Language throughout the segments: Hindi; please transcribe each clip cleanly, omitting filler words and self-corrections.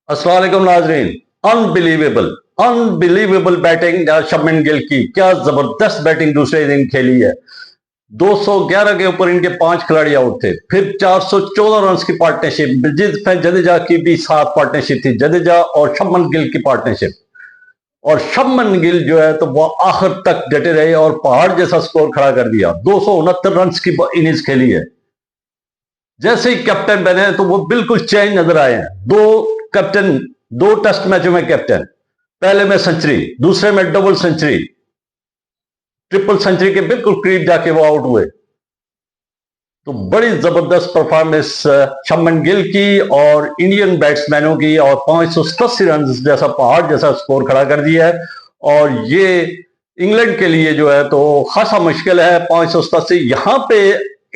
अस्सलाम वालेकुम नाजरीन। Unbelievable unbelievable batting Shubman Gill की, क्या जबरदस्त बैटिंग दूसरे दिन खेली है। 211 के ऊपर इनके 5 खिलाड़ी आउट थे। फिर 414 रन की पार्टनरशिप, जिसमें जडेजा की भी साथ पार्टनरशिप थी, जडेजा और शुभमन गिल की पार्टनरशिप। और शुभमन गिल जो है तो वो आखिर तक डटे रहे और पहाड़ जैसा स्कोर खड़ा कर दिया। 269 रन की इनिंग्स खेली है। जैसे ही कैप्टन बने तो वो बिल्कुल चेंज नजर आए हैं। कैप्टन दो टेस्ट मैचों में कैप्टन, पहले में सेंचुरी, दूसरे में डबल सेंचुरी, ट्रिपल सेंचुरी के बिल्कुल करीब जाके वो आउट हुए। तो बड़ी जबरदस्त परफॉर्मेंस शुभमन गिल की और इंडियन बैट्समैनों की, और 587 रन जैसा पहाड़ जैसा स्कोर खड़ा कर दिया है। और ये इंग्लैंड के लिए जो है तो खासा मुश्किल है 587। यहां पे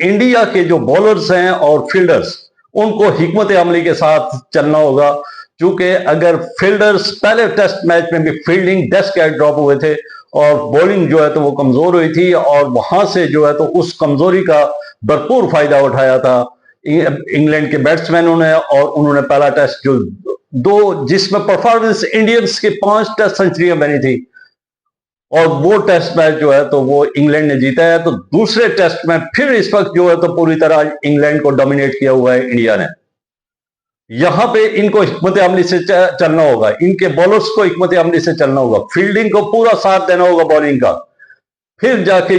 इंडिया के जो बॉलर्स हैं और फील्डर्स, उनको हिकमत अमली के साथ चलना होगा। क्योंकि अगर फील्डर्स पहले टेस्ट मैच में भी फील्डिंग 10 कैच ड्रॉप हुए थे और बॉलिंग जो है तो वो कमजोर हुई थी, और वहां से जो है तो उस कमजोरी का भरपूर फायदा उठाया था इंग्लैंड के बैट्समैनों ने। और उन्होंने पहला टेस्ट जो दो जिसमें परफॉर्मेंस इंडियंस के 5 टेस्ट सेंचुरियां बनी थी, और वो टेस्ट मैच जो है तो वो इंग्लैंड ने जीता है। तो दूसरे टेस्ट में फिर इस वक्त जो है तो पूरी तरह इंग्लैंड को डोमिनेट किया हुआ है इंडिया ने। यहां पे इनको हिकमत अमली से चलना होगा, इनके बॉलर्स को हिकमत अमली से चलना होगा, फील्डिंग को पूरा साथ देना होगा बॉलिंग का। फिर जाके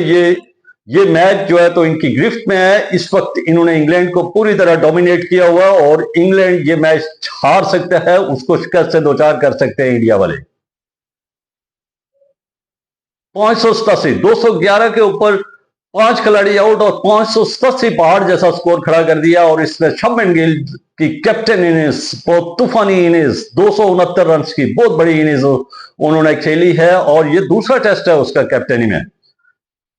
ये मैच जो है तो इनकी गिरफ्त में है। इस वक्त इन्होंने इंग्लैंड को पूरी तरह डोमिनेट किया हुआ, और इंग्लैंड ये मैच हार सकता है, उसको शिकस्त से दो चार कर सकते हैं इंडिया वाले। 587, 211 के ऊपर 5 खिलाड़ी आउट और 587 पहाड़ जैसा स्कोर खड़ा कर दिया। और इसमें शुभमन गिल की कैप्टन इनिंग्स, बहुत तूफानी इनिंग्स, 269 रन की बहुत बड़ी इनिंग्स उन्होंने खेली है। और ये दूसरा टेस्ट है उसका कैप्टनी में।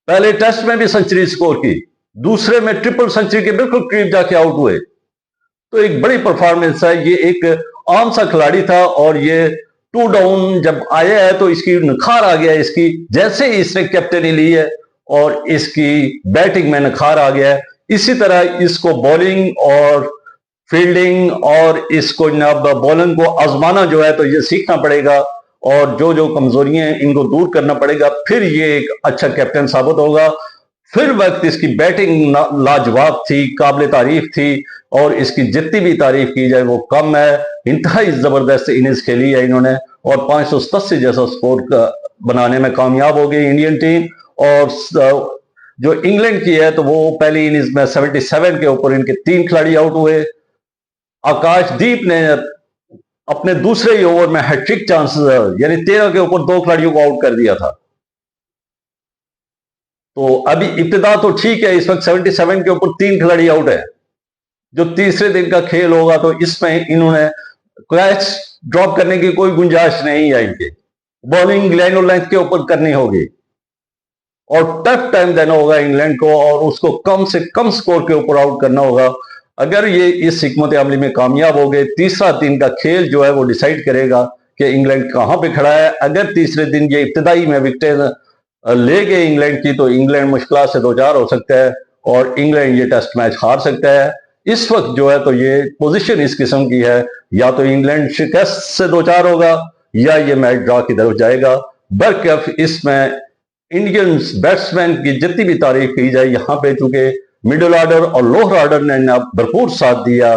पहले टेस्ट में भी सेंचुरी स्कोर की, दूसरे में ट्रिपल सेंचुरी के बिल्कुल करीब जाके आउट हुए। तो एक बड़ी परफॉर्मेंस है। ये एक आम सा खिलाड़ी था, और ये 2 डाउन जब आया है तो इसकी निखार आ गया है। इसकी जैसे ही इसने कैप्टनी ली है और इसकी बैटिंग में निखार आ गया है। इसी तरह इसको बॉलिंग और फील्डिंग और इसको जनाब बॉलिंग को आजमाना जो है तो ये सीखना पड़ेगा, और जो जो कमजोरियां हैं इनको दूर करना पड़ेगा। फिर ये एक अच्छा कैप्टन साबित होगा। फिर वक्त इसकी बैटिंग लाजवाब थी, काबिल तारीफ थी, और इसकी जितनी भी तारीफ की जाए वो कम है। इंतहाई जबरदस्त इनिंग्स खेली है इन्होंने, और 587 जैसा स्कोर बनाने में कामयाब हो गई इंडियन टीम। और जो इंग्लैंड की है तो वो पहली इनिंग्स में 77 के ऊपर इनके 3 खिलाड़ी आउट हुए। आकाशदीप ने अपने दूसरे ही ओवर में हैट्रिक चांसेस, यानी 13 के ऊपर 2 खिलाड़ियों को आउट कर दिया था। तो अभी इब्तिदा तो ठीक है, इस वक्त 77 के ऊपर 3 खिलाड़ी आउट है। जो तीसरे दिन का खेल होगा तो इसमें इन्होंने कैच ड्रॉप करने की कोई गुंजाइश नहीं है। इनके बॉलिंग लाइन और लेंथ के ऊपर करनी होगी, और टफ टाइम देना होगा इंग्लैंड को, और उसको कम से कम स्कोर के ऊपर आउट करना होगा। अगर ये इस हिकमत अमली में कामयाब हो गए, तीसरा दिन का खेल जो है वो डिसाइड करेगा कि इंग्लैंड कहां पे खड़ा है। अगर तीसरे दिन ये इब्तिदाई में विकेट ले गए इंग्लैंड की, तो इंग्लैंड मुश्किल से दो चार हो सकता है, और इंग्लैंड ये टेस्ट मैच हार सकता है। इस वक्त जो है तो ये पोजीशन इस किस्म की है, या तो इंग्लैंड शिकस्त से दो चार होगा, या ये मैच ड्रॉ की तरफ जाएगा। बरकफ इसमें इंडियन बैट्समैन की जितनी भी तारीफ की जाए, यहां पे चूंकि मिडिल ऑर्डर और लोअर ऑर्डर ने भरपूर साथ दिया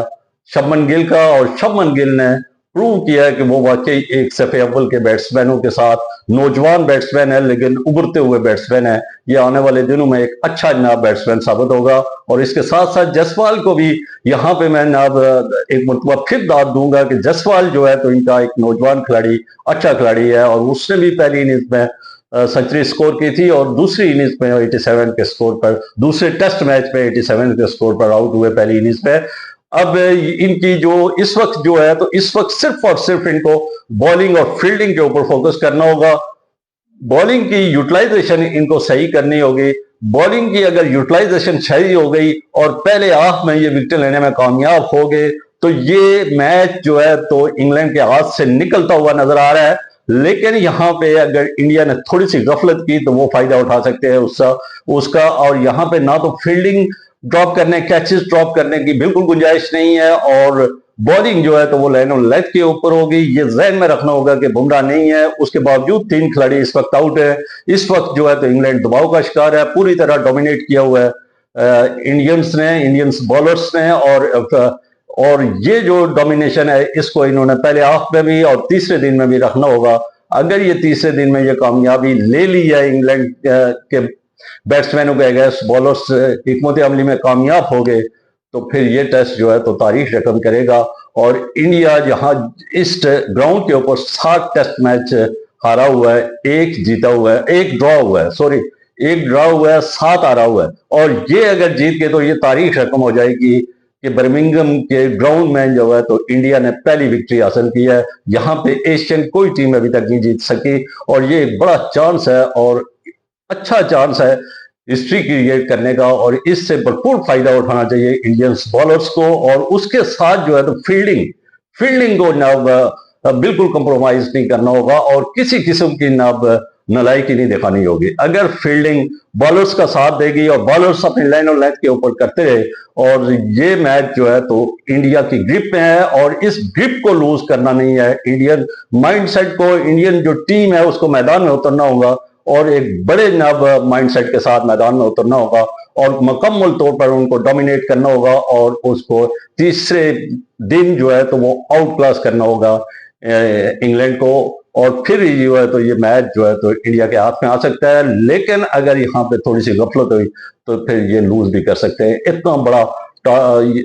शुभमन गिल का, और शुभमन गिल ने प्रूव किया है कि वो वाकई एक सफे अव्वल के बैट्समैनों के साथ, नौजवान बैट्समैन है लेकिन उभरते हुए बैट्समैन है। ये आने वाले दिनों में एक अच्छा जनाब बैट्समैन साबित होगा। और इसके साथ साथ जसवाल को भी यहाँ पे मैं जनाब एक मरतबा फिर दाद दूंगा कि जसवाल जो है तो इनका एक नौजवान खिलाड़ी, अच्छा खिलाड़ी है, और उसने भी पहली इनिंग्स में सेंचुरी स्कोर की थी, और दूसरी इनिंग्स में 87 के स्कोर पर, दूसरे टेस्ट मैच में 87 के स्कोर पर आउट हुए पहली इनिंग्स पे। अब इनकी जो इस वक्त जो है तो इस वक्त सिर्फ और सिर्फ इनको बॉलिंग और फील्डिंग के ऊपर फोकस करना होगा। बॉलिंग की यूटिलाइजेशन इनको सही करनी होगी। बॉलिंग की अगर यूटिलाइजेशन सही हो गई और पहले हाफ में ये विकेट लेने में कामयाब हो गए, तो ये मैच जो है तो इंग्लैंड के हाथ से निकलता हुआ नजर आ रहा है। लेकिन यहाँ पे अगर इंडिया ने थोड़ी सी गफलत की तो वो फायदा उठा सकते हैं उसका। और यहाँ पे ना तो फील्डिंग ड्रॉप करने, कैचेस ड्रॉप करने की बिल्कुल गुंजाइश नहीं है, और बॉलिंग जो है तो वो लाइन ऑन लेग के ऊपर होगी। ये जहन में रखना होगा कि बुमराह नहीं है, उसके बावजूद 3 खिलाड़ी इस वक्त आउट है। इस वक्त जो है तो इंग्लैंड दबाव का शिकार है, पूरी तरह डोमिनेट किया हुआ है इंडियंस बॉलर्स ने। और ये जो डोमिनेशन है इसको इन्होंने पहले हाफ में भी और तीसरे दिन में भी रखना होगा। अगर ये तीसरे दिन में ये कामयाबी ले ली है इंग्लैंड के बैट्समैनों के अगेंस्ट बॉलर्स हिकमत अमली में कामयाब हो गए, तो फिर ये टेस्ट जो है तो तारीख रकम करेगा। और इंडिया जहां इस ग्राउंड के ऊपर 7 टेस्ट मैच हारा हुआ है, 1 जीता हुआ है, 1 ड्रॉ हुआ है, सॉरी 1 ड्रॉ हुआ है, 7 हारा हुआ है। और ये अगर जीत गए तो ये तारीख रकम हो जाएगी कि बर्मिंघम के ग्राउंड में जो है तो इंडिया ने पहली विक्ट्री हासिल की है। यहाँ पे एशियन कोई टीम अभी तक नहीं जीत सकी और ये एक बड़ा चांस है और अच्छा चांस है हिस्ट्री क्रिएट करने का। और इससे भरपूर फायदा उठाना चाहिए इंडियंस बॉलर्स को। और उसके साथ जो है तो फील्डिंग को ना बिल्कुल कंप्रोमाइज नहीं करना होगा और किसी किस्म की ना नलायकी नहीं दिखानी होगी। अगर फील्डिंग बॉलर्स का साथ देगी और बॉलर्स अपनी लाइन और लेंथ के ऊपर करते रहे, और ये मैच जो है तो इंडिया की ग्रिप में है और इस ग्रिप को लूज करना नहीं है। इंडियन माइंडसेट को, इंडियन जो टीम है उसको मैदान में उतरना होगा और एक बड़े नब माइंडसेट के साथ मैदान में उतरना होगा और मुकम्मल तौर पर उनको डोमिनेट करना होगा और उसको तीसरे दिन जो है तो वो आउट क्लास करना होगा इंग्लैंड को। और फिर जो है तो ये मैच जो है तो इंडिया के हाथ में आ सकता है। लेकिन अगर यहाँ पे थोड़ी सी गफलत हुई तो फिर ये लूज भी कर सकते हैं। इतना बड़ा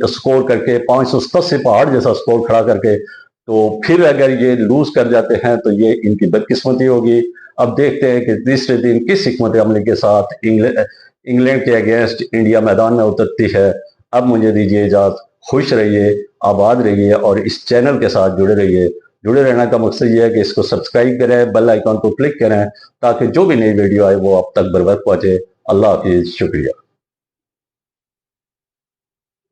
स्कोर करके 587 से पहाड़ जैसा स्कोर खड़ा करके, तो फिर अगर ये लूज कर जाते हैं तो ये इनकी बदकिस्मती होगी। अब देखते हैं कि तीसरे दिन किस हिकमत अमली के साथ इंग्लैंड के अगेंस्ट इंडिया मैदान में उतरती है। अब मुझे दीजिए इजाजत, खुश रहिए, आबाद रहिए और इस चैनल के साथ जुड़े रहिए। जुड़े रहने का मकसद ये है कि इसको सब्सक्राइब करें, बेल आइकॉन को क्लिक करें ताकि जो भी नई वीडियो आए वो आप तक बर वक्त पहुंचे। अल्लाह हाफिज, शुक्रिया।